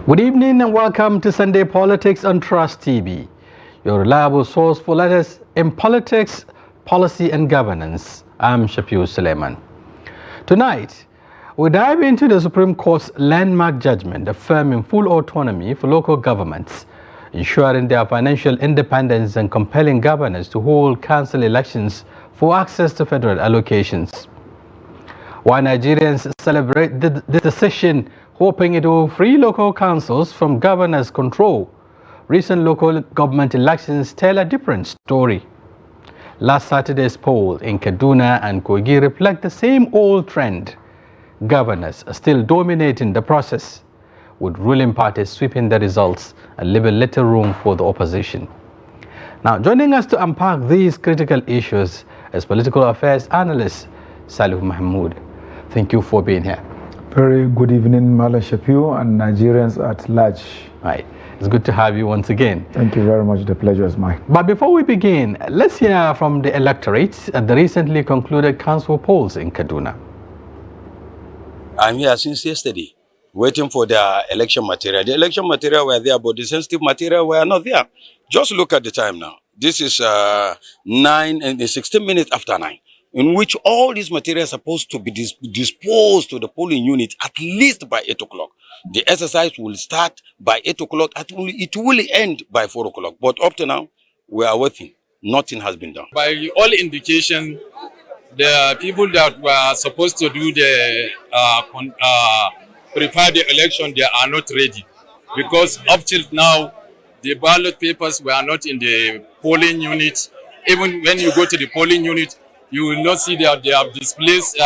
Good evening and welcome to Sunday Politics on Trust TV, your reliable source for letters in politics, policy and governance. I'm Shafi'u Suleiman. Tonight, we dive into the Supreme Court's landmark judgment affirming full autonomy for local governments, ensuring their financial independence and compelling governors to hold council elections for access to federal allocations. While Nigerians celebrate this decision, hoping it will free local councils from governors' control, recent local government elections tell a different story. Last Saturday's poll in Kaduna and Kogi reflect the same old trend. Governors are still dominating the process, with ruling parties sweeping the results and leaving little room for the opposition. Now, joining us to unpack these critical issues is political affairs analyst Salihu Mahmud. Thank you for being here. Very good evening, Mala Shafi'u and Nigerians at large. Right. It's good to have you once again. Thank you very much. The pleasure is mine. But before we begin, let's hear from the electorate at the recently concluded council polls in Kaduna. I'm here since yesterday, waiting for the election material. The election material were there, but the sensitive material were not there. Just look at the time now. This is 16 minutes after 9. In which all these materials are supposed to be disposed to the polling unit at least by 8 o'clock. The exercise will start by 8 o'clock. It will end by 4 o'clock. But up to now, we are waiting. Nothing has been done. By all indication, the people that were supposed to do the prepare the election, they are not ready. Because up till now, the ballot papers were not in the polling unit. Even when you go to the polling unit, you will not see that they have displaced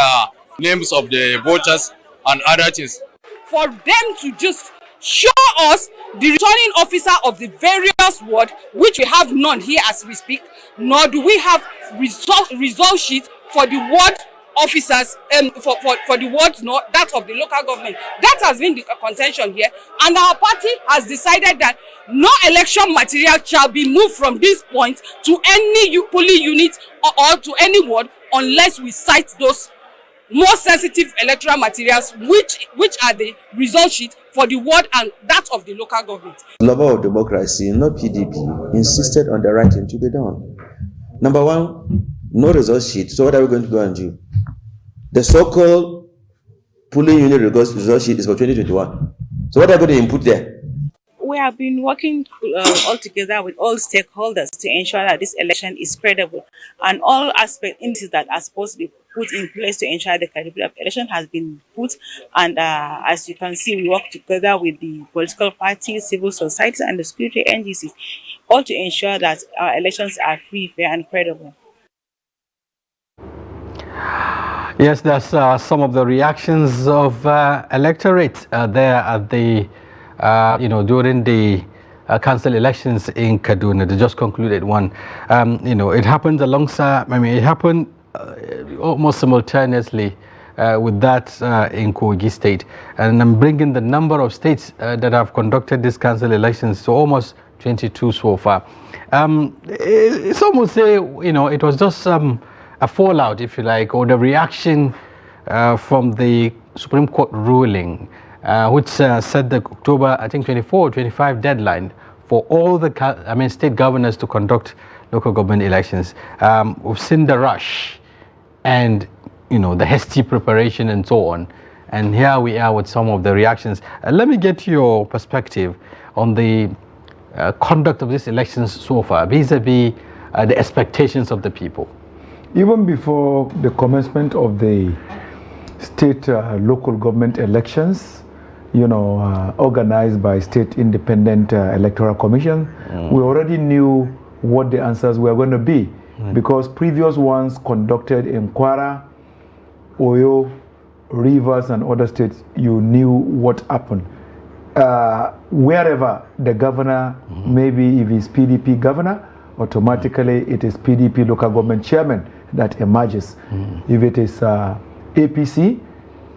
names of the voters and other things. For them to just show us the returning officer of the various ward, which we have none here as we speak, nor do we have result sheet for the ward officers, for the wards, nor that of the local government. That has been the contention here, and our party has decided that no election material shall be moved from this point to any polling unit or to any ward unless we cite those more sensitive electoral materials, which are the result sheet for the ward and that of the local government. Lover of democracy, not PDP, insisted on the right thing to be done. Number one, no result sheet. So what are we going to go and do? The so-called polling unit result sheet is for 2021. So what are we going to input there? We have been working all together with all stakeholders to ensure that this election is credible, and all aspect indices that are supposed to be put in place to ensure the credibility of election has been put. And as you can see, we work together with the political parties, civil society, and the security agencies, all to ensure that our elections are free, fair, and credible. Yes, that's some of the reactions of electorate there at the during the council elections in Kaduna, the just concluded one. It happened alongside, it happened almost simultaneously with that in Kogi State. And I'm bringing the number of states that have conducted these council elections to almost 22 so far. Some would say, it was just a fallout, if you like, or the reaction from the Supreme Court ruling, which set the October, 24 or 25 deadline for all the state governors to conduct local government elections. We've seen the rush and, the hasty preparation and so on. And here we are with some of the reactions. Let me get your perspective on the conduct of these elections so far, vis-a-vis the expectations of the people. Even before the commencement of the state local government elections, organized by State Independent Electoral Commission, we already knew what the answers were going to be, because previous ones conducted in Kwara, Oyo, Rivers, and other states, you knew what happened. Wherever the governor, maybe if he's PDP governor, automatically it is PDP local government chairman that emerges. If it is APC,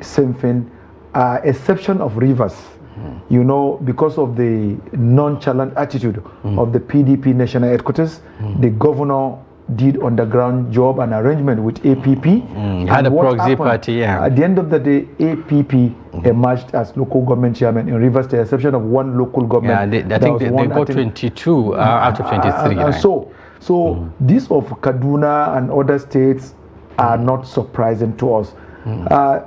same thing. Exception of Rivers, because of the nonchalant attitude of the PDP national headquarters, the governor did underground job and arrangement with APP. Had a proxy party, yeah. At the end of the day, APP emerged as local government chairman in Rivers, the exception of one local government. Yeah, I think they got 22 out of 23. And so this of Kaduna and other states are not surprising to us.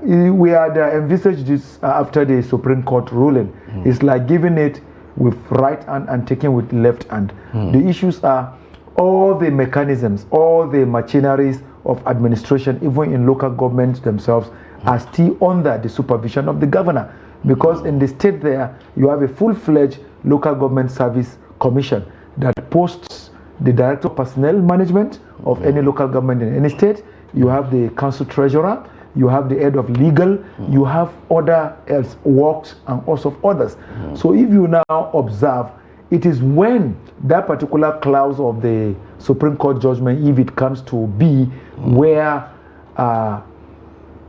We had envisaged this after the Supreme Court ruling. It's like giving it with right hand and taking with left hand. The issues are all the mechanisms, all the machineries of administration, even in local governments themselves, are still under the supervision of the governor. Because in the state there, you have a full-fledged local government service commission that posts the director of personnel management of any local government in any state. You have the council treasurer, you have the head of legal, you have other works and also of others. So if you now observe, it is when that particular clause of the Supreme Court judgment, if it comes to be, where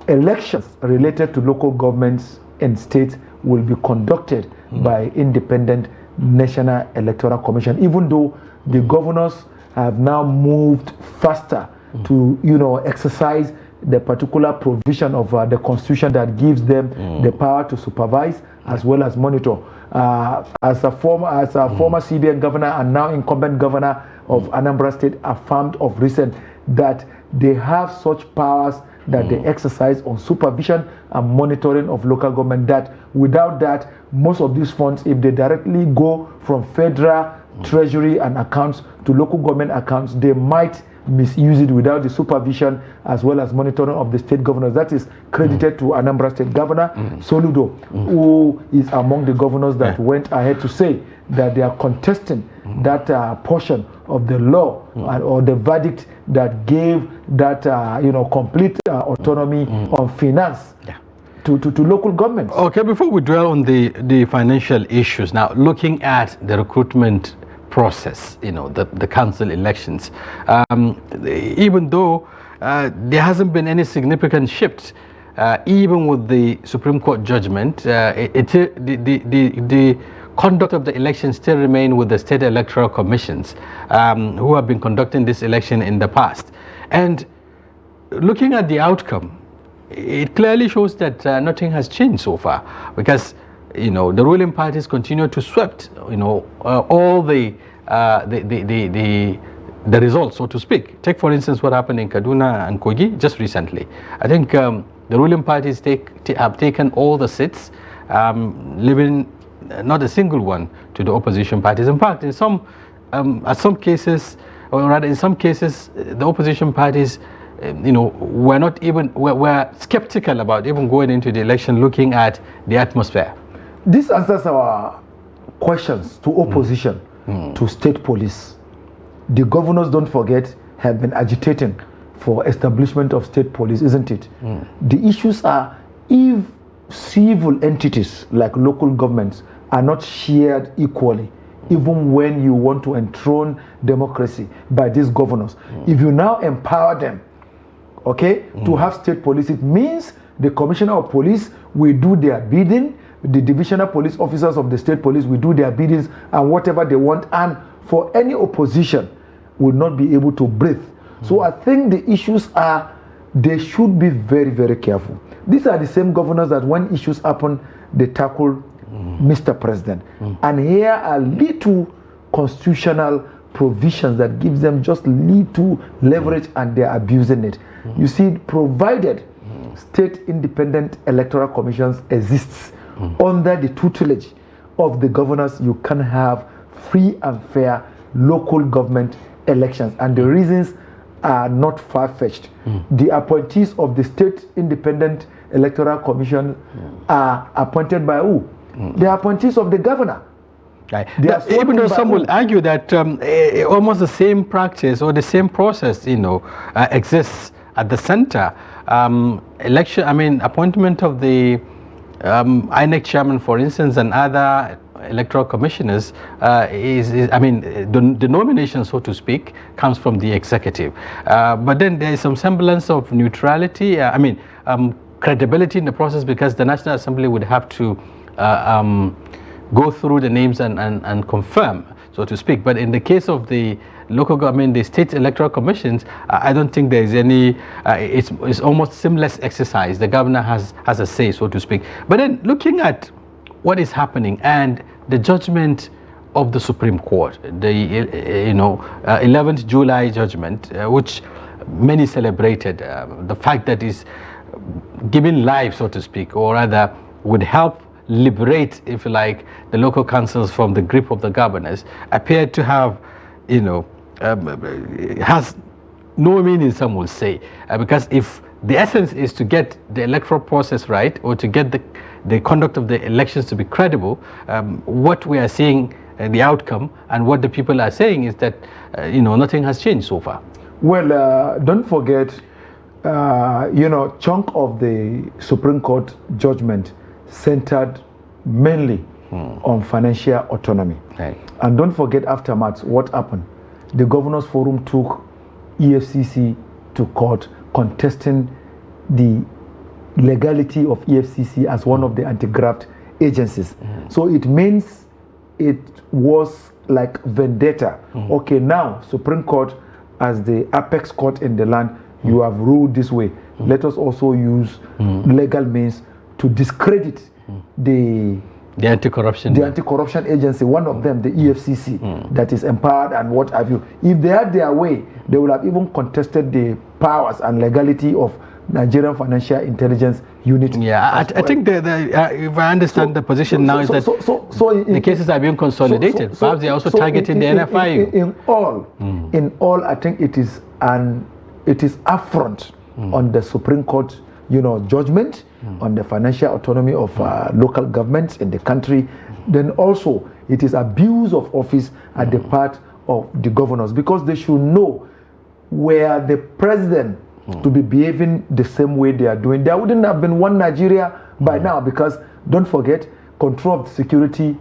elections related to local governments and states will be conducted by independent National Electoral Commission, even though the governors have now moved faster to, exercise the particular provision of the Constitution that gives them the power to supervise as well as monitor. As a former CBN governor and now incumbent governor of Anambra State affirmed of recent that they have such powers that they exercise on supervision and monitoring of local government, that without that, most of these funds, if they directly go from federal treasury and accounts to local government accounts, they might misuse it without the supervision as well as monitoring of the state governors. That is credited to Anambra State Governor Soludo, who is among the governors that went ahead to say that they are contesting that portion of the law or the verdict that gave that complete autonomy on finance to local governments. Okay, before we dwell on the financial issues, now looking at the recruitment process, the council elections, even though there hasn't been any significant shift, even with the Supreme Court judgment, the conduct of the elections still remain with the state electoral commissions, who have been conducting this election in the past. And looking at the outcome, it clearly shows that nothing has changed so far, because the ruling parties continue to swept all the results, so to speak. Take for instance what happened in Kaduna and Kogi just recently. I think the ruling parties have taken all the seats, leaving not a single one to the opposition parties. In fact, in some cases, the opposition parties were skeptical about even going into the election, looking at the atmosphere. This answers our questions to opposition, to state police. The governors, don't forget, have been agitating for establishment of state police, isn't it? The issues are, if civil entities like local governments are not shared equally, even when you want to enthrone democracy by these governors, if you now empower them, to have state police, it means the commissioner of police will do their bidding, the divisional police officers of the state police will do their biddings and whatever they want, and for any opposition will not be able to breathe. So I think the issues are, they should be very, very careful. These are the same governors that when issues happen, they tackle Mr. President. And here are little constitutional provisions that gives them just little leverage, and they're abusing it. You see, provided state independent electoral commissions exists under the tutelage of the governors, you can have free and fair local government elections. And the reasons are not far-fetched. The appointees of the state independent electoral commission are appointed by who? They are appointees of the governor. Right. Even though some will argue that almost the same practice or the same process, exists at the center. Appointment of the INEC chairman, for instance, and other electoral commissioners the nomination, so to speak, comes from the executive. But then there is some semblance of neutrality, credibility in the process, because the National Assembly would have to go through the names and confirm. so to speak. But in the case of the local government, the state electoral commissions, I don't think there is any, it's almost seamless exercise. The governor has a say, so to speak. But then looking at what is happening and the judgment of the Supreme Court, the 11th July judgment, which many celebrated, the fact that is giving life, so to speak, or rather would help liberate, if you like, the local councils from the grip of the governors, appeared to have, has no meaning, some will say, because if the essence is to get the electoral process right, or to get the conduct of the elections to be credible, what we are seeing, the outcome, and what the people are saying is that, nothing has changed so far. Well, don't forget, chunk of the Supreme Court judgment centered mainly on financial autonomy. Right. And don't forget aftermath, what happened? The Governors Forum took EFCC to court contesting the legality of EFCC as one of the anti-graft agencies. So it means it was like vendetta. Okay, now Supreme Court as the apex court in the land, you have ruled this way. Let us also use legal means to discredit the anti-corruption agency, one of them, the EFCC, that is empowered and what have you. If they had their way, they would have even contested the powers and legality of Nigerian Financial Intelligence Unit. Yeah, I think if I understand the position now is that the cases are being consolidated. Perhaps they are also targeting the NFIU. In all, I think it is affront on the Supreme Court, judgment on the financial autonomy of local governments in the country. Then also, it is abuse of office at the part of the governors, because they should know where the president to be behaving the same way they are doing. There wouldn't have been one Nigeria by now, because don't forget, control of security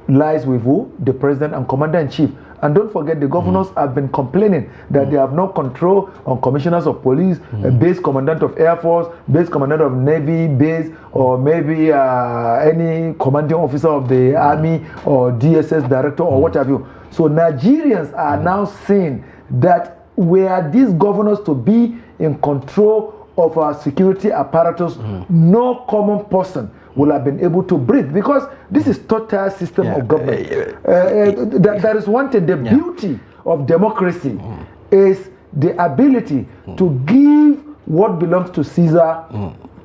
lies with who? The president and commander-in-chief. And don't forget, the governors have been complaining that they have no control on commissioners of police, base commandant of Air Force, base commandant of Navy, base, or maybe any commanding officer of the Army or DSS director or what have you. So Nigerians are now saying that were these governors to be in control of our security apparatus, no common person will have been able to breathe, because this is total system of government. That is one thing. The beauty of democracy is the ability to give what belongs to Caesar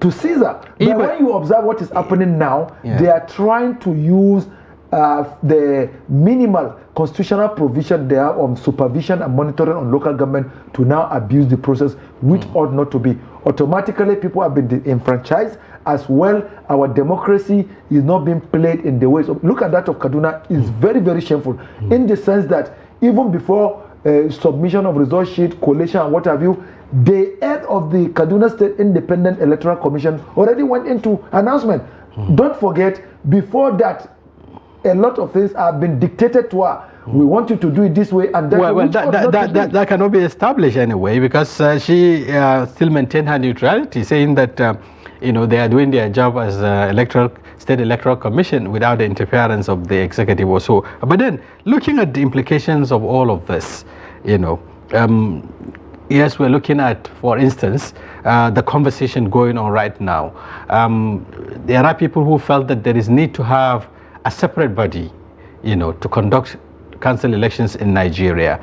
to Caesar. But when you observe what is happening now, they are trying to use the minimal constitutional provision there on supervision and monitoring on local government to now abuse the process, which ought not to be. Automatically, people have been disenfranchised as well. Our democracy is not being played in the ways of, look at that of Kaduna, is very, very shameful, in the sense that even before submission of result sheet, collation and what have you, the head of the Kaduna State Independent Electoral Commission already went into announcement. Don't forget, before that, a lot of things have been dictated to her. We want you to do it this way and that. That cannot be established anyway, because she still maintained her neutrality, saying that they are doing their job as state electoral commission without the interference of the executive or so. But then, looking at the implications of all of this, yes, we're looking at, for instance, the conversation going on right now. There are people who felt that there is need to have a separate body, to conduct council elections in Nigeria,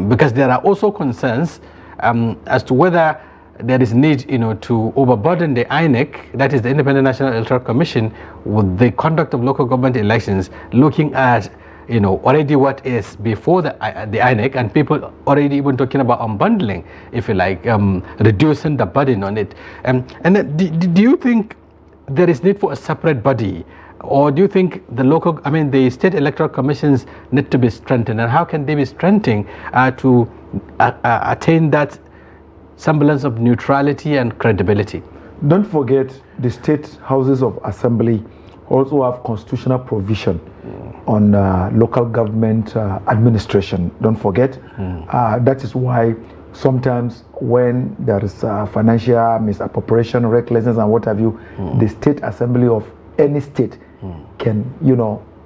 because there are also concerns as to whether there is need, to overburden the INEC, that is the Independent National Electoral Commission, with the conduct of local government elections, looking at, already what is before the INEC, and people already even talking about unbundling, if you like, reducing the burden on it. And do you think there is need for a separate body? Or do you think the state electoral commissions need to be strengthened? And how can they be strengthened to attain that semblance of neutrality and credibility? Don't forget, the state houses of assembly also have constitutional provision on local government administration. Don't forget. That is why sometimes when there is financial misappropriation, recklessness and what have you, the state assembly of any state can,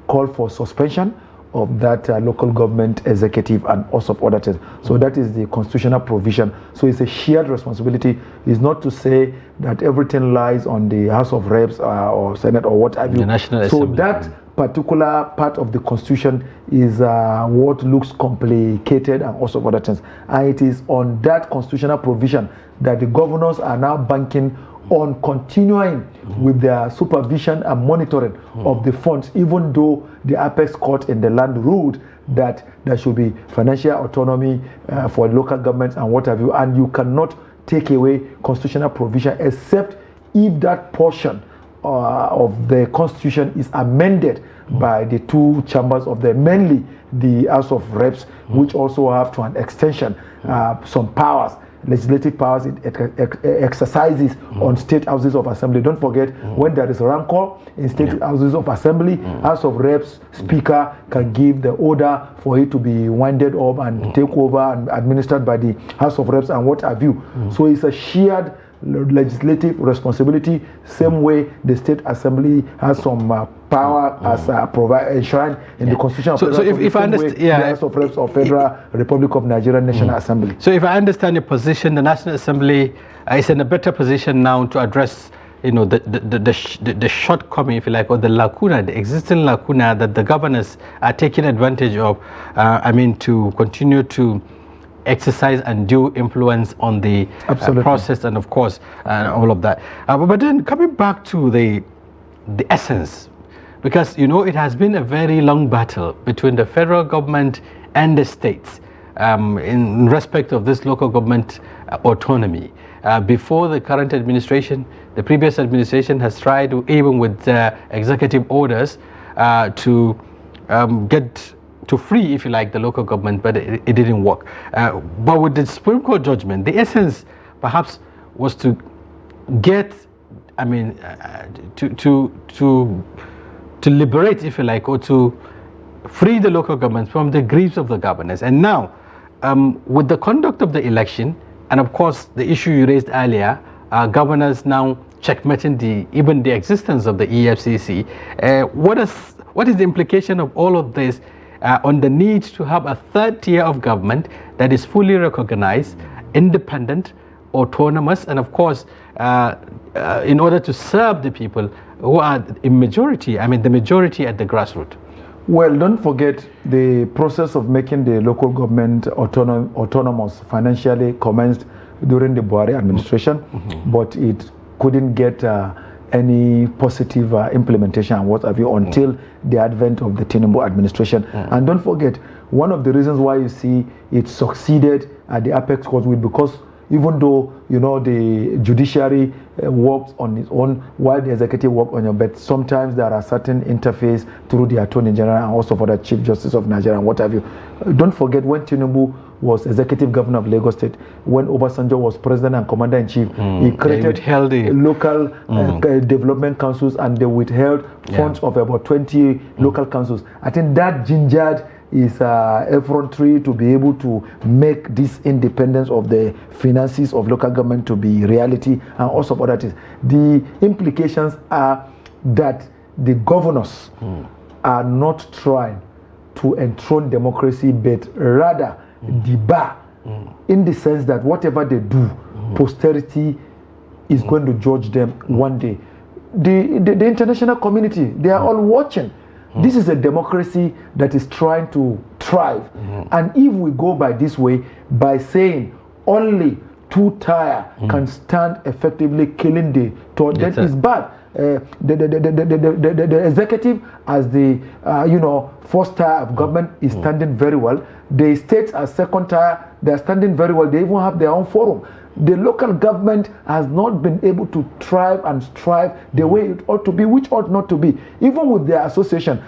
call for suspension of that local government executive and also of other things. So that is the constitutional provision. So it's a shared responsibility. It's not to say that everything lies on the House of Reps or Senate or what have you. The National So Assembly. that particular part of the constitution is what looks complicated and also other things. And it is on that constitutional provision that the governors are now banking on continuing with their supervision and monitoring of the funds, even though the apex court in the land ruled that there should be financial autonomy for local governments and what have you, and you cannot take away constitutional provision except if that portion of the constitution is amended by the two chambers of mainly the House of Reps, which also have to an extension some powers, legislative powers it exercises on state houses of assembly. Don't forget, when there is rancor in state houses of assembly, House of Reps speaker can give the order for it to be winded up and take over and administered by the House of Reps and what have you. So it's a shared legislative responsibility, same way the state assembly has some power as enshrined in the constitution of so if I understand, the House of Reps of Federal Republic of Nigeria National Assembly. So if I understand your position, the National Assembly is in a better position now to address, you know, the shortcoming, if you like, or the lacuna, the existing lacuna that the governors are taking advantage of. I mean, to continue to exercise undue influence on the process, and of course all of that. But then coming back to the essence, because you know it has been a very long battle between the federal government and the states in respect of this local government autonomy. Before the current administration, the previous administration has tried, even with executive orders, to get to free, if you like, the local government, but it didn't work. But with the Supreme Court judgment, the essence perhaps was to get, I mean, to liberate, if you like, or to free the local government from the griefs of the governors. And now, with the conduct of the election, and of course the issue you raised earlier, governors now checkmating even the existence of the EFCC. What is the implication of all of this on the need to have a third tier of government that is fully recognized, independent, autonomous, and of course, in order to serve the people who are in majority, I mean the majority at the grassroots? Well, don't forget the process of making the local government autonomous financially commenced during the Buhari administration, but it couldn't get any positive implementation and what have you until the advent of the Tinubu administration. And don't forget, one of the reasons why you see it succeeded at the apex court was because even though, you know, the judiciary works on its own while the executive works on your bed, sometimes there are certain interface through the Attorney General and also for the Chief Justice of Nigeria and what have you. Don't forget, when Tinubu was executive governor of Lagos State, when Obasanjo was president and commander-in-chief, he created local development councils, and they withheld funds of about 20 local councils. I think that gingered is effrontery to be able to make this independence of the finances of local government to be reality, and also other things. The implications are that the governors are not trying to enthrone democracy, but rather debar, in the sense that whatever they do, posterity is going to judge them one day. The international community, they are all watching. This is a democracy that is trying to thrive. And if we go by this way, by saying only two-tier can stand effectively killing the third, that is bad. The executive, as the first tier of government, is standing very well. The states as second tier, they are standing very well. They even have their own forum. The local government has not been able to thrive and strive the way it ought to be, which ought not to be. Even with their association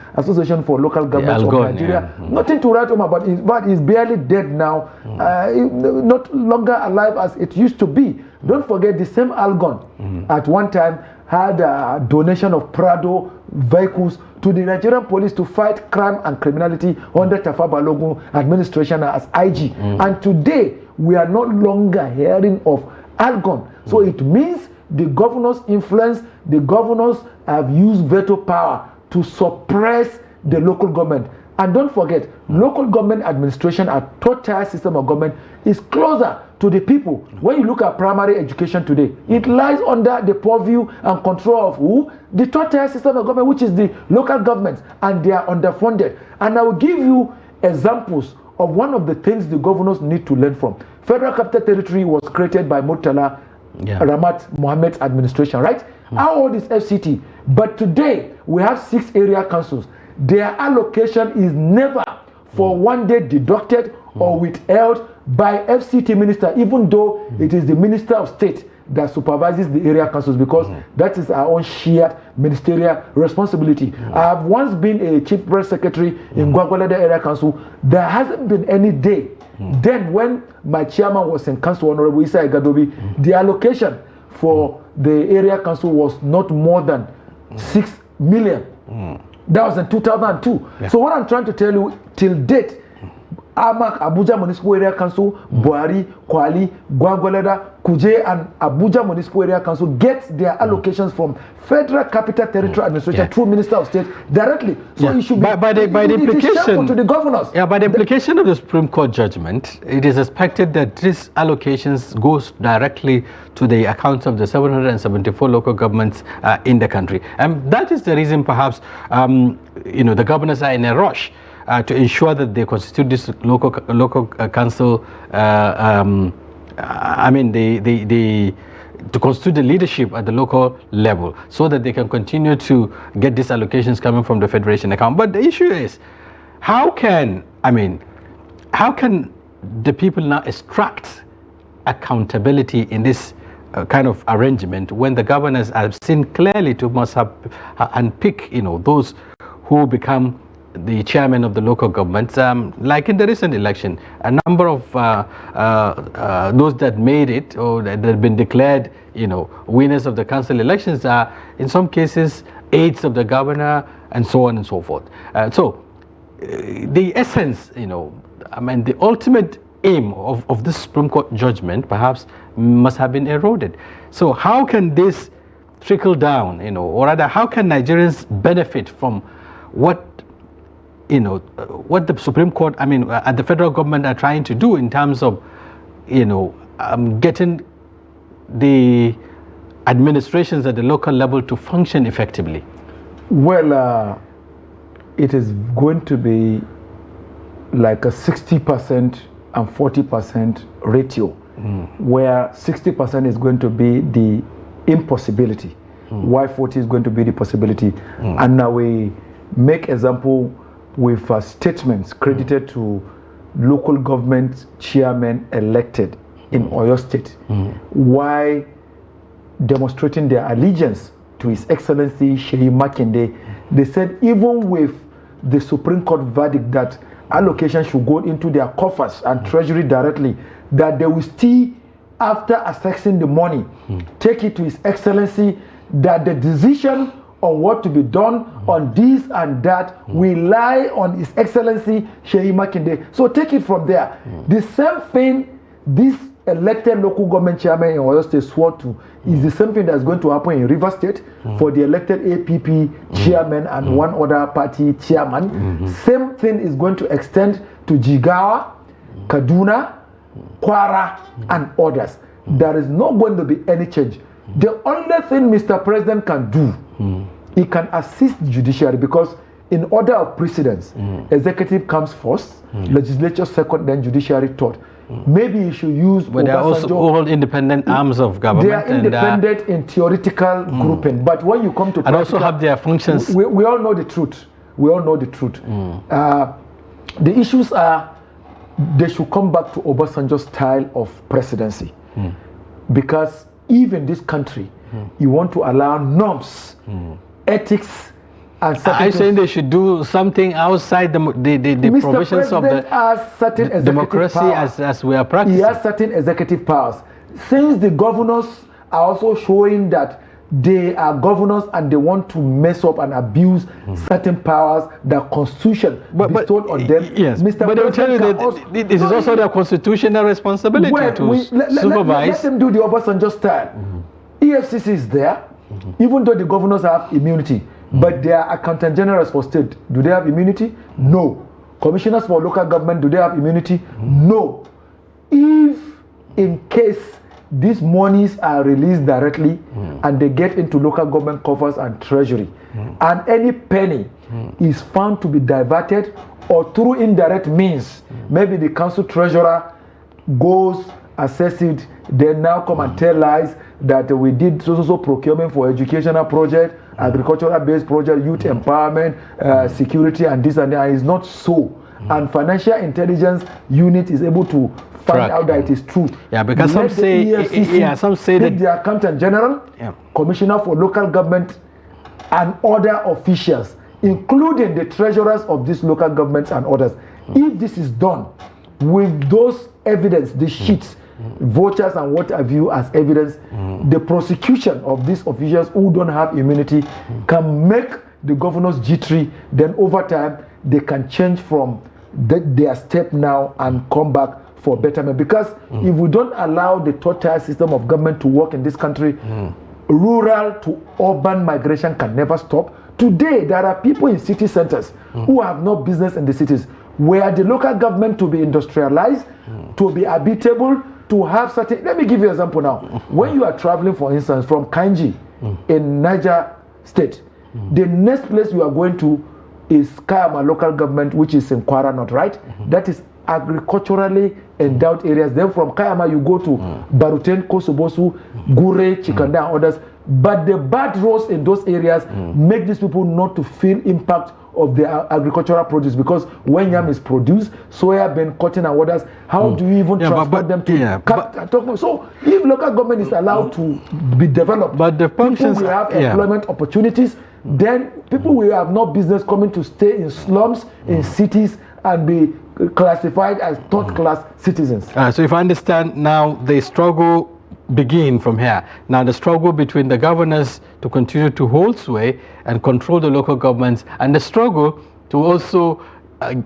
for local governments of Nigeria, nothing to write home about. But it's barely dead now, not longer alive as it used to be. Don't forget, the same Algon at one time had a donation of Prado vehicles to the Nigerian police to fight crime and criminality under Tafa Balogun administration as IG. And today, we are no longer hearing of Algon. So it means the governor's influence, the governors have used veto power to suppress the local government. And don't forget, local government administration, a third-tier system of government, is closer to the people. When you look at primary education today, it lies under the purview and control of who? The third-tier system of government, which is the local governments, and they are underfunded. And I will give you examples of one of the things the governors need to learn from. Federal Capital Territory was created by Murtala Ramat Mohammed's administration, right? How old is FCT? But today, we have 6 area councils. Their allocation is never for one day deducted or withheld by FCT minister, even though it is the Minister of State that supervises the area councils, because that is our own shared ministerial responsibility. I have once been a chief press secretary in Gwagwalada area council. There hasn't been any day then when my chairman was in council, Honorable Isa Igadobi, the allocation for the area council was not more than 6 million. That was in 2002. So what I'm trying to tell you, till date, Amak, Abuja Municipal Area Council, Buhari, Kwali, Gwagwalada, Kuje, and Abuja Municipal Area Council get their allocations from Federal Capital Territory Administration through Minister of State directly. So it should be by the implication to the governors. By the implication of the Supreme Court judgment, it is expected that these allocations goes directly to the accounts of the 774 local governments in the country, and that is the reason, perhaps, the governors are in a rush to ensure that they constitute this local council. To constitute the leadership at the local level, so that they can continue to get these allocations coming from the federation account. But the issue is, how can the people now extract accountability in this kind of arrangement when the governors have seen clearly to must have and pick those who become the chairman of the local governments, like in the recent election, a number of those that made it or that have been declared, winners of the council elections are in some cases aides of the governor and so on and so forth. So the essence, the ultimate aim of this Supreme Court judgment perhaps must have been eroded. So how can this trickle down, or rather, how can Nigerians benefit from what the Supreme Court, and the federal government are trying to do in terms of, getting the administrations at the local level to function effectively? Well, it is going to be like a 60% and 40% ratio, where 60% is going to be the impossibility, while 40 is going to be the possibility. And now we make example with statements credited to local government chairmen elected in Oyo State, why demonstrating their allegiance to His Excellency Sheyi Makinde. They said even with the Supreme Court verdict that allocation should go into their coffers and treasury directly, that they will still, after assessing the money, take it to His Excellency, that the decision on what to be done on this and that will lie on His Excellency Sheyi Makinde. So take it from there. The same thing this elected local government chairman in Oyo State swore to is the same thing that's going to happen in River State for the elected APP chairman and one other party chairman. Same thing is going to extend to Jigawa, Kaduna, Kwara, and others. There is not going to be any change. The only thing Mr. President can do, he can assist the judiciary, because in order of precedence, executive comes first, legislature second, then judiciary third. Maybe he should use. But they are also all independent arms of government. They are independent in theoretical grouping, but when you come to and also have their functions. We all know the truth. We all know the truth. The issues are, they should come back to Obasanjo's style of presidency, because even in this country, you want to allow norms, ethics, and I'm saying they should do something outside the provisions of the certain democracy as we are practicing. He has certain executive powers. Since the governors are also showing that they are governors and they want to mess up and abuse certain powers that Constitution bestowed on them. Yes, Mr. but they will tell you that this is also their constitutional responsibility to supervise. Let them do the Obasanjo style. EFCC is there, even though the governors have immunity. But they are accountant generals for state. Do they have immunity? No. Commissioners for local government, do they have immunity? No. If in case these monies are released directly and they get into local government coffers and treasury, and any penny is found to be diverted or through indirect means, maybe the council treasurer goes, assess it, then now come and tell lies that we did so procurement for educational project, agricultural based project, youth empowerment, security and this and that. It's not so. And financial intelligence unit is able to find out that it is true. Yeah, because some say, some say that the accountant general, commissioner for local government, and other officials, including the treasurers of these local governments and others. If this is done with those evidence, the sheets, vouchers and what have you as evidence, the prosecution of these officials who don't have immunity can make the governors jittery. Then over time they can change from their step now and come back for betterment. Because if we don't allow the total system of government to work in this country, rural to urban migration can never stop. Today there are people in city centers who have no business in the cities, where the local government to be industrialized, to be habitable, to have certain. Let me give you an example now. When you are traveling, for instance, from Kanji in Niger State, the next place you are going to is Kayama local government, which is in Kwara North, right? That is agriculturally endowed areas. Then from Kayama you go to Baruten, Kosobosu, Gure, Chikanda and others. But the bad roads in those areas make these people not to feel impact of the agricultural produce, because when yam is produced, soya bean, cotton and others, how do you even transport them to so if local government is allowed to be developed, but the functions people will have employment opportunities, then people will have no business coming to stay in slums in cities and be classified as third-class citizens. So if I understand now, the struggle begin from here. Now the struggle between the governors to continue to hold sway and control the local governments, and the struggle to also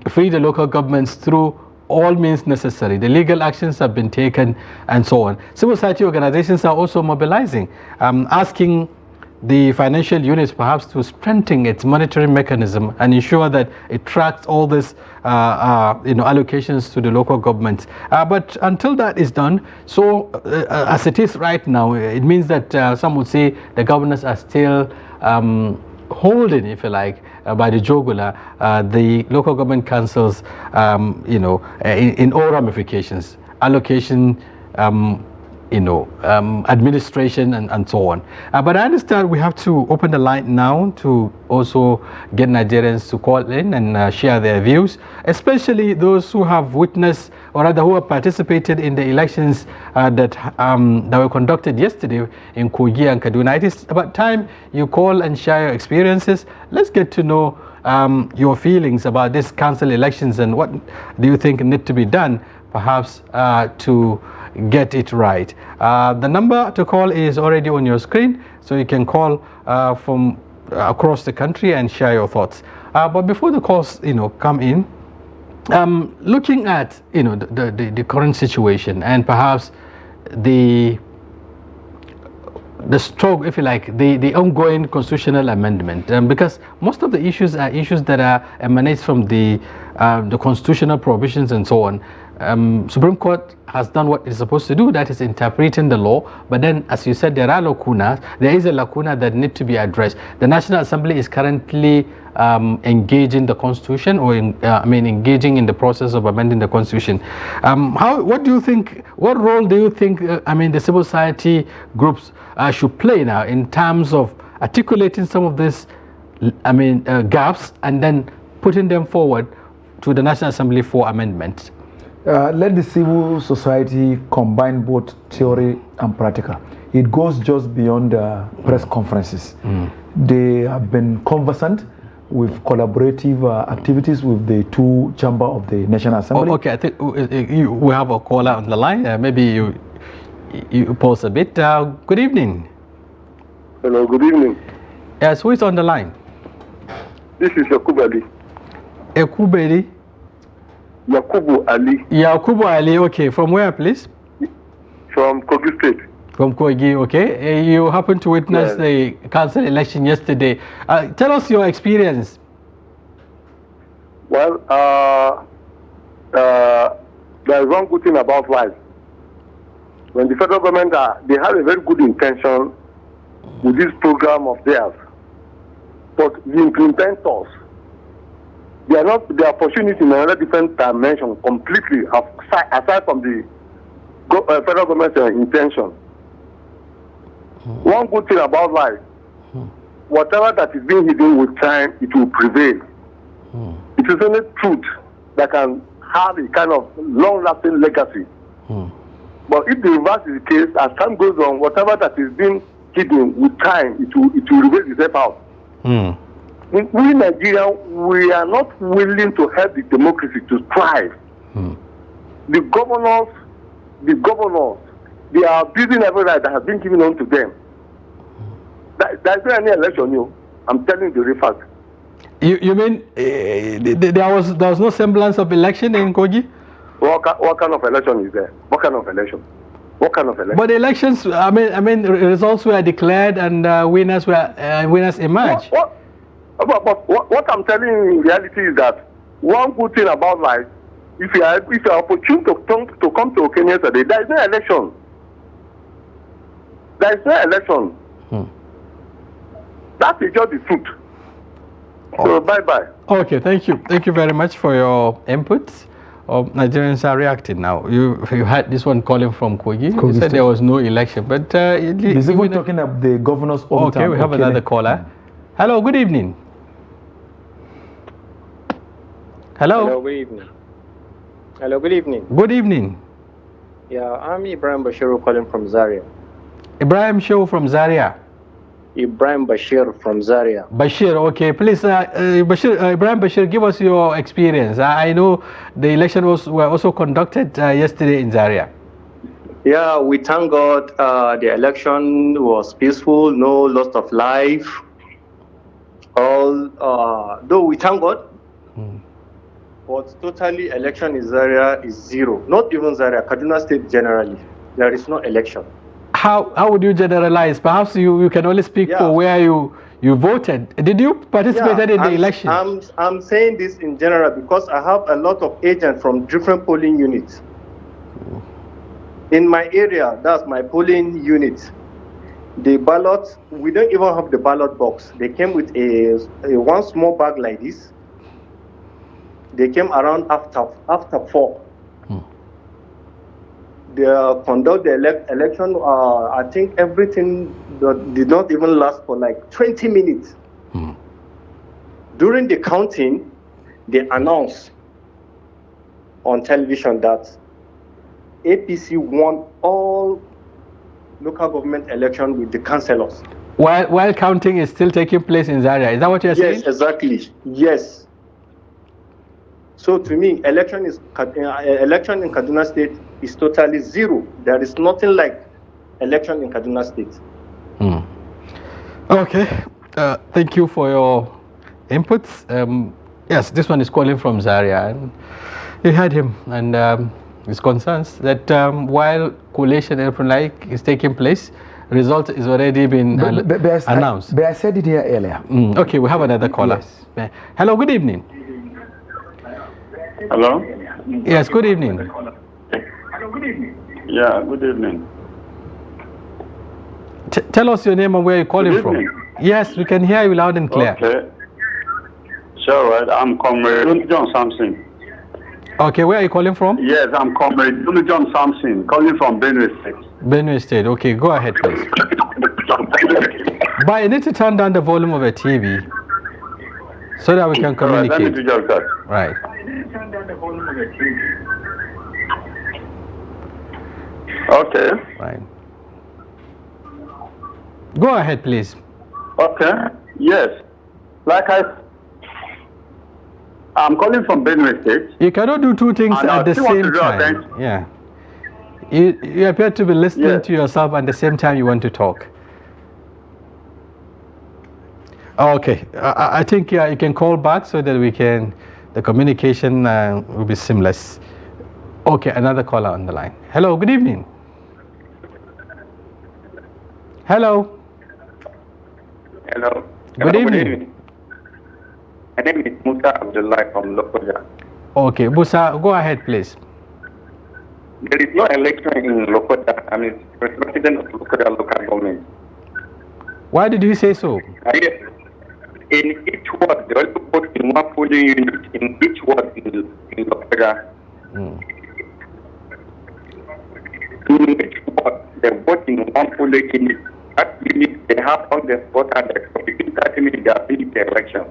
free the local governments through all means necessary. The legal actions have been taken and so on. Civil society organizations are also mobilizing, asking the financial units perhaps to strengthen its monitoring mechanism and ensure that it tracks all this allocations to the local governments. But until that is done, so as it is right now, it means that some would say the governors are still holding, if you like, by the jugular, the local government councils, in all ramifications, allocation, administration and so on. But I understand we have to open the line now to also get Nigerians to call in and share their views, especially those who have witnessed, or rather who have participated in the elections that were conducted yesterday in Kogi and Kaduna. It is about time you call and share your experiences. Let's get to know your feelings about this council elections and what do you think need to be done perhaps to get it right. The number to call is already on your screen, so you can call from across the country and share your thoughts. But before the calls come in, looking at the current situation and perhaps the struggle, if you like, the ongoing constitutional amendment, because most of the issues are issues that emanate from the constitutional provisions and so on. Supreme Court has done what it's supposed to do, that is interpreting the law, but then, as you said, there are lacunas. There is a lacuna that need to be addressed. The National Assembly is currently engaging the Constitution, or engaging in the process of amending the Constitution. What do you think? What role do you think? The civil society groups should play now in terms of articulating some of these, gaps and then putting them forward to the National Assembly for amendment? Let the civil society combine both theory and practical. It goes just beyond press conferences. They have been conversant with collaborative activities with the two chambers of the National Assembly. Okay, I think we have a caller on the line. Maybe you pause a bit. Good evening. Hello, good evening. Yes, who is on the line? This is Yakubali. Ekubeli? Yakubu Ali. Yakubu Ali, okay. From where, please? From Kogi State. From Kogi, okay. You happened to witness the council election yesterday. Tell us your experience. Well, there is one good thing about life. When the federal government they have a very good intention with this program of theirs, but the implementers, they are pursuing it in another different dimension completely, aside from the federal government's intention. One good thing about life, whatever that is being hidden with time, it will prevail. It is only truth that can have a kind of long-lasting legacy. But if the reverse is the case, as time goes on, whatever that is being hidden with time, it will reveal itself out. We Nigerians, we are not willing to help the democracy to thrive. The governors, they are abusing every right that has been given on to them. There's not any election, I'm telling you the real fact. You mean there was no semblance of election in Kogi? What kind of election is there? What kind of election? But the elections, I mean, results were declared and winners emerged. What I'm telling you in reality is that one good thing about life, if you are opportune to come to Kenya today, there is no election. There is no election. That is just the truth. So bye-bye. Okay, thank you. Thank you very much for your inputs. Nigerians are reacting now. You had this one calling from Kogi. You said there was no election, but he's even talking of the governor's hometown. Okay, we have another caller. Hello, good evening. Hello. Hello, good evening. Hello, good evening. Good evening. Yeah, I'm Ibrahim Bashir calling from Zaria. Ibrahim Show from Zaria. Ibrahim Bashir from Zaria. Bashir, okay. Please, Ibrahim Bashir, give us your experience. I know the election were also conducted yesterday in Zaria. Yeah, we thank God the election was peaceful, no loss of life. Though we thank God, but totally election in Zaria is zero. Not even Zaria, Kaduna State generally. There is no election. How would you generalize? Perhaps you can only speak for where you voted. Did you participate in the election? I'm saying this in general because I have a lot of agents from different polling units. In my area, that's my polling unit. The ballot, we don't even have the ballot box. They came with a one small bag like this. They came around after 4. They conduct the election. I think everything did not even last for like 20 minutes. During the counting, they announced on television that APC won all local government elections with the councillors. While counting is still taking place in Zaria, is that what you're saying? Yes, exactly. Yes. So to me, election in Kaduna State is totally zero. There is nothing like election in Kaduna State. Okay. Thank you for your inputs. Yes, this one is calling from Zaria. And you heard him and his concerns that while collation and like is taking place, result is already been announced. But I said it here earlier. Okay, we have another caller. Yes. Hello, good evening. Hello? Yes, good evening. Yeah, good evening. Tell us your name and where you're calling from. Yes, we can hear you loud and clear. Okay. Sure, right. I'm Comrade John Sampson. Okay, where are you calling from? Yes, I'm Comrade John Sampson, calling from Benue State. Benue State. Okay, go ahead, please. But you need to turn down the volume of the TV so that we can communicate. Right, let me do just that. Right. Okay. Right. Go ahead, please. Okay. Yes. Like I'm calling from Benue State. You cannot do two things at the same time. Yeah. You appear to be listening to yourself at the same time you want to talk. Okay. I think you can call back so that the communication will be seamless. Okay, another caller on the line. Hello, good evening. Hello. Good evening. My name is Musa Abdullah from Lokoja. Okay, Musa, go ahead, please. There is no election in Lokoja. I'm the president of Lokoja local government. Why did you say so? In each ward, they also vote in one polling unit in each ward in Lokoja. In each ward, they vote in one polling unit. That unit, they have all the voters that within 30 minutes they are finished the election.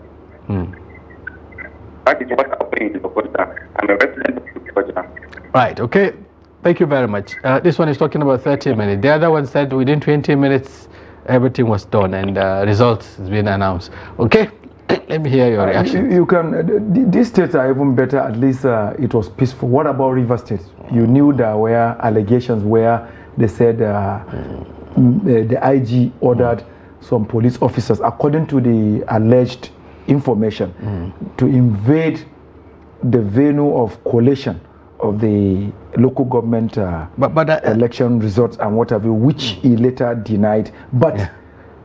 That is what happened in Lokoja. I'm a resident of Lokoja. Right, okay. Thank you very much. This one is talking about 30 minutes. The other one said within 20 minutes, everything was done and results has been announced. Okay, let me hear your reaction. You can. These states are even better. At least it was peaceful. What about River State? You knew there were allegations where they said the IG ordered some police officers, according to the alleged information, to invade the venue of collation of the local government election results and what have you, which he later denied. But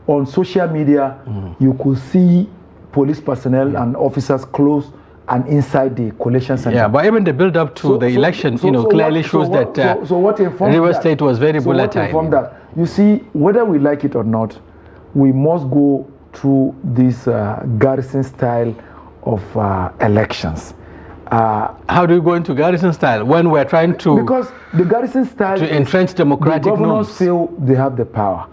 on social media, you could see police personnel and officers close and inside the collation center. Yeah, but even the build-up to the election, clearly shows that River State was very volatile. What informed that? You see, whether we like it or not, we must go through this garrison style of elections. How do you go into garrison style when we're trying to... Because the garrison style... To entrench democratic norms. The governors feel they have the power.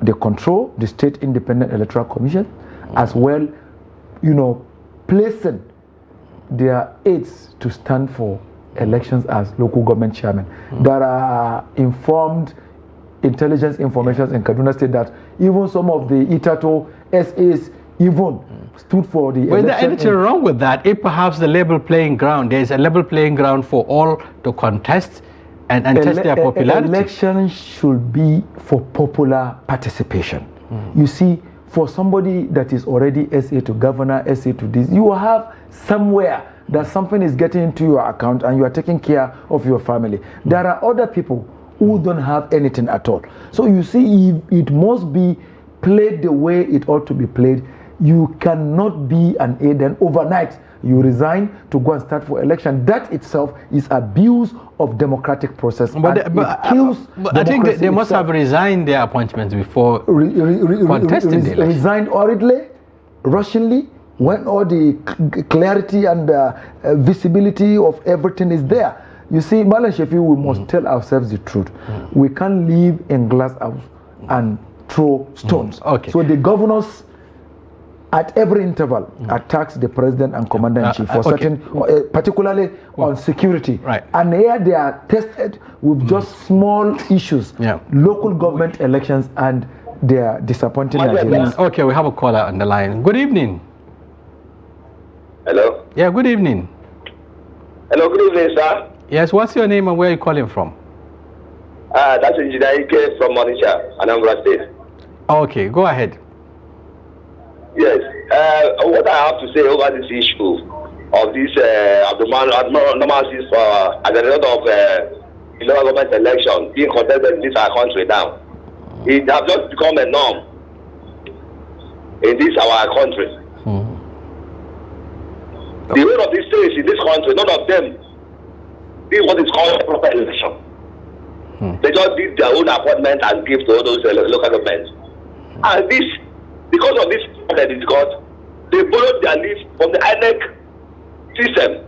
They control the State Independent Electoral Commission, as well, placing their aides to stand for elections as local government chairman. There are informed intelligence information in Kaduna State that even some of the Itato SAs even stood for the election. Is there anything wrong with that? If perhaps the level playing ground, there is a level playing ground for all to contest and test their popularity. Election should be for popular participation. You see, for somebody that is already SA to governor, SA to this, you have somewhere that something is getting into your account and you are taking care of your family. There are other people who don't have anything at all. So you see, it must be played the way it ought to be played. You cannot be an aide and overnight you resign to go and start for election. That itself is abuse of democratic process. But it kills I think they must have resigned their appointments before contesting the election. Resigned hurriedly, rushingly, when all the clarity and visibility of everything is there. You see, Malam Shafi'u, we must tell ourselves the truth. We can't live in glass house and throw stones. Okay. So the governors at every interval attacks the president and commander-in-chief for certain, particularly on security. Right. And here they are tested with just small issues, local government elections, and they are disappointing Nigerians. Okay, we have a caller on the line. Good evening. Hello. Yeah, good evening. Hello, good evening, sir. Yes, what's your name and where are you calling from? That's Engineer Ike from Monisha, Anambra State. Okay, go ahead. Yes. What I have to say over this issue of this abnormalities as a result of the local government election being contested in this our country now, it has just become a norm in this our country. The whole of these states in this country, none of them did what is called a proper election. They just did their own appointment and give to all those local governments. And this, because of this problem is because they borrowed their leave from the INEC system.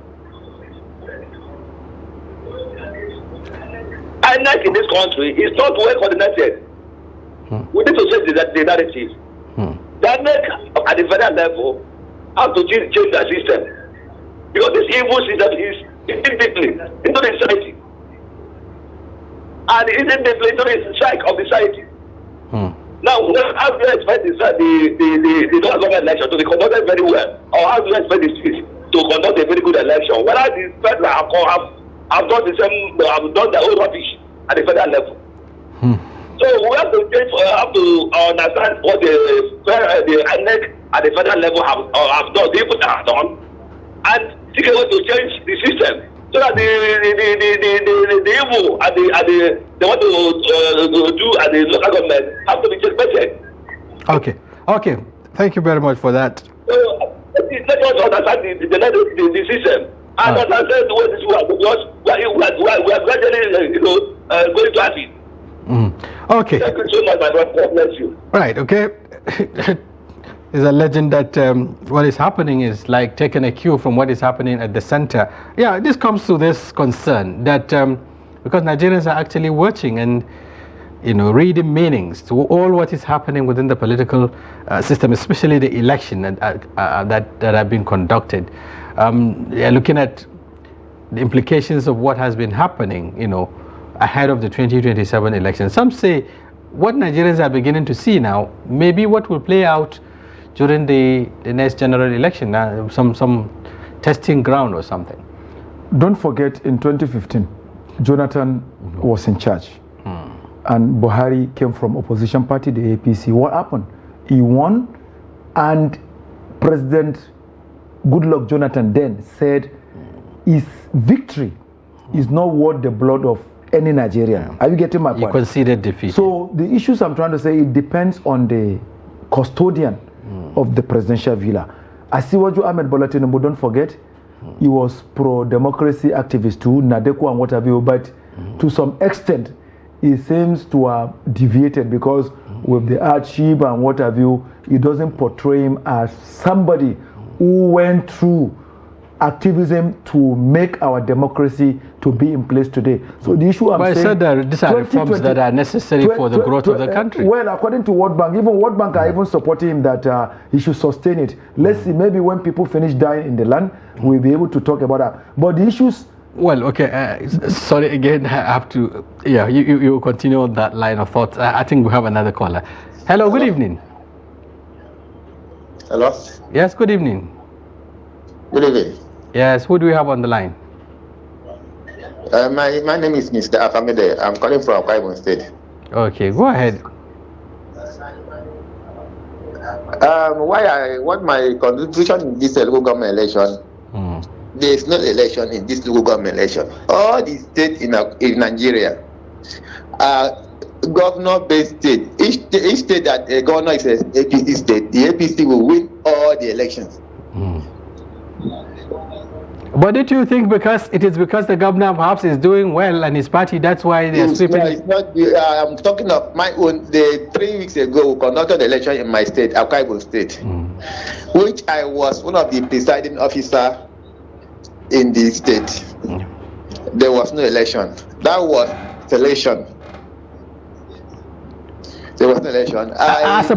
INEC in this country is not well coordinated. We need to change the narrative. The INEC at the federal level have to change their system. Because this evil system is deeply into the society. And it isn't deeply into the strike of the society. Now, how do you expect the local government election to be conducted very well? Or how do you expect the state to conduct a very good election? Whether the federal have done the same, have done their own rubbish at the federal level. So we have to understand what the INEC at the federal level have done, the people have done, and seek a way to change the system so that the evil and they want to do at the local government have to be checked. Okay. Thank you very much for that. So, let us understand the system. And understand the way this works, because we are gradually, going to have it. Okay. Thank you so much, my brother. God bless you. Right, okay. There's a legend that what is happening is like taking a cue from what is happening at the center. Yeah, this comes to this concern that because Nigerians are actually watching and reading meanings to all what is happening within the political system, especially the election that have been conducted. They're looking at the implications of what has been happening, ahead of the 2027 election. Some say what Nigerians are beginning to see now may be what will play out during the next general election, some testing ground or something. Don't forget, in 2015, Jonathan was in charge. And Buhari came from opposition party, the APC. What happened? He won, and President Goodluck Jonathan then said his victory is not worth the blood of any Nigerian. Are you getting my point? He conceded defeat. So the issues I'm trying to say, it depends on the custodian of the presidential villa. Asiwaju Ahmed Bola Tinubu, don't forget, he was pro-democracy activist too, Nadeko and what have you, but to some extent, he seems to have deviated because with the hardship and what have you, it doesn't portray him as somebody who went through activism to make our democracy to be in place today. So the issue I'm saying... But I said that these are reforms that are necessary for the growth of the country. Well, according to World Bank, even World Bank are even supporting him that he should sustain it. Let's see, maybe when people finish dying in the land, we'll be able to talk about that. But the issues... Well, okay, sorry again, I have to... Yeah, you continue on that line of thought. I think we have another caller. Hello, good evening. Hello? Yes, good evening. Good evening. Yes, who do we have on the line? My name is Mr. Afamide. I'm calling from Akwa State. Okay, go ahead. What my contribution in this local government election, there is no election in this local government election. All the states in Nigeria are governor-based state. Each state that a governor is an APC state, the APC will win all the elections. But did you think because the governor perhaps is doing well and his party, that's why they're sweeping? No, it's not. I'm talking of my own. 3 weeks ago, we conducted the election in my state, Akwa State, which I was one of the presiding officer in the state. There was no election. That was selection. There was no election. As a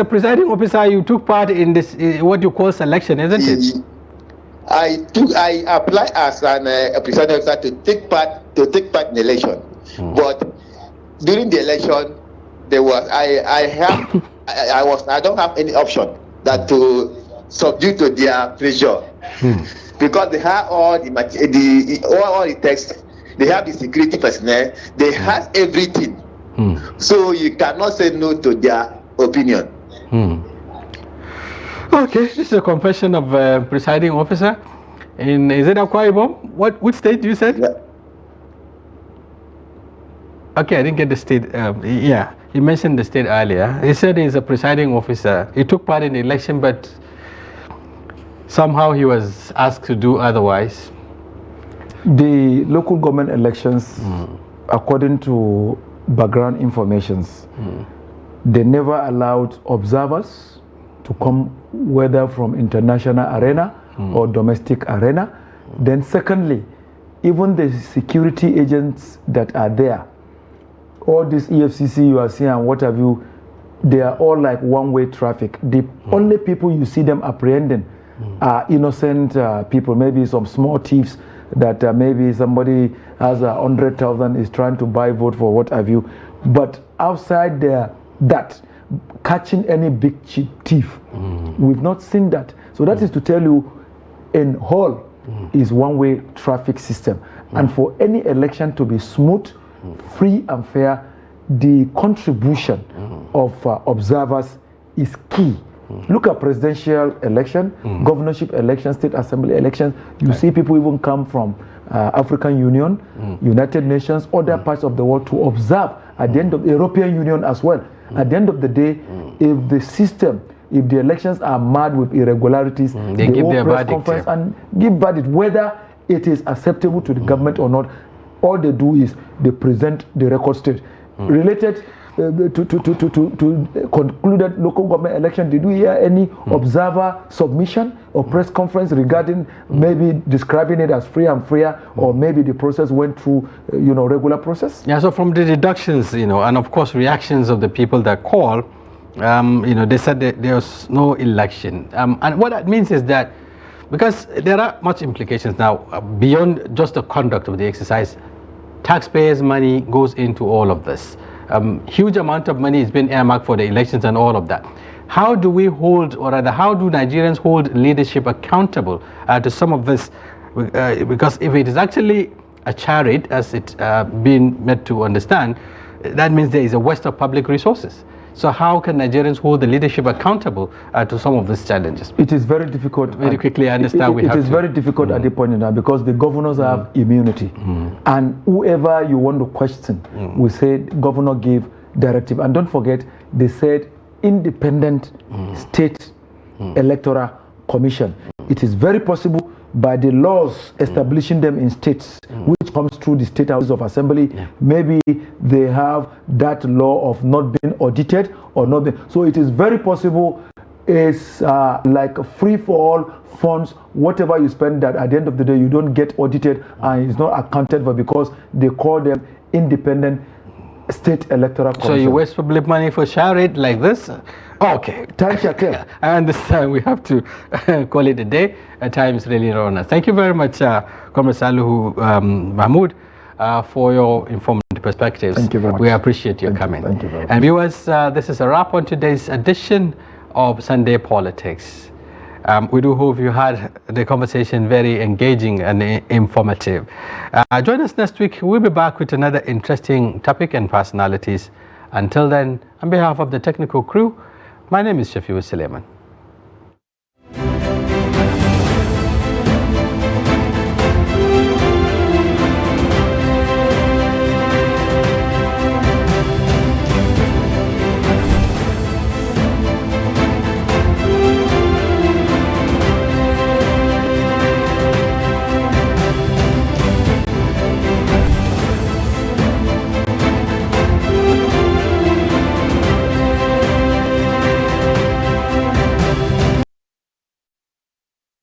presiding officer, you took part in this what you call selection, isn't it? I applied as a presiding officer to take part in the election, but during the election, there was I don't have any option that to subdue to their pressure, because they have all the text, they have the security personnel, they have everything, so you cannot say no to their opinion. Okay, this is a confession of presiding officer. Is it Akwa Ibom? Which state you said? Yeah. Okay, I didn't get the state. Yeah, he mentioned the state earlier. He said he's a presiding officer. He took part in the election, but somehow he was asked to do otherwise. The local government elections, according to background informations, they never allowed observers to come, whether from international arena or domestic arena. Then secondly, even the security agents that are there, all this EFCC you are seeing and what have you, they are all like one-way traffic. The only people you see them apprehending are innocent people, maybe some small thieves that maybe somebody has 100,000 is trying to buy vote for what have you. But outside there, that catching any big cheap thief, we've not seen that. So that is to tell you, in whole is one-way traffic system. And for any election to be smooth, free and fair, the contribution of observers is key. Look at presidential election, governorship election, state assembly elections. You see people even come from African Union, United Nations, other parts of the world to observe at the end of the European Union as well. At the end of the day, if the system if the elections are marred with irregularities, they give hold their press verdict conference and give verdict whether it is acceptable to the government or not. All they do is they present the record state. Related to concluded local government election, did we hear any observer submission or press conference regarding maybe describing it as free and fair, or maybe the process went through regular process? Yeah, so from the deductions, and of course reactions of the people that call, they said that there was no election, and what that means is that, because there are much implications now beyond just the conduct of the exercise, taxpayers' money goes into all of this. Huge amount of money has been earmarked for the elections and all of that. How do we hold, or rather how do Nigerians hold leadership accountable to some of this? Because if it is actually a charity, as it's been made to understand, that means there is a waste of public resources. So how can Nigerians hold the leadership accountable to some of these challenges? It is very difficult. Very quickly, I understand it is very difficult at the point in time, because the governors have immunity. And whoever you want to question will say governor gave directive. And don't forget, they said independent state electoral commission. It is very possible by the laws establishing them in states, which comes through the state houses of assembly, maybe they have that law of not being audited or not being. So it is very possible it's like free for all funds, whatever you spend, that at the end of the day you don't get audited and it's not accounted for, because they call them independent state electoral commission. So you waste public money for charity like this? Okay. Time shall tell. I understand. We have to call it a day. Time is really on us. Thank you very much, Comrade Salihu Mahmud, for your informed perspectives. Thank you very much. We appreciate your coming. Thank you very much. And viewers, this is a wrap on today's edition of Sunday Politics. We do hope you had the conversation very engaging and informative. Join us next week. We'll be back with another interesting topic and personalities. Until then, on behalf of the technical crew, my name is Shafi'u Suleiman.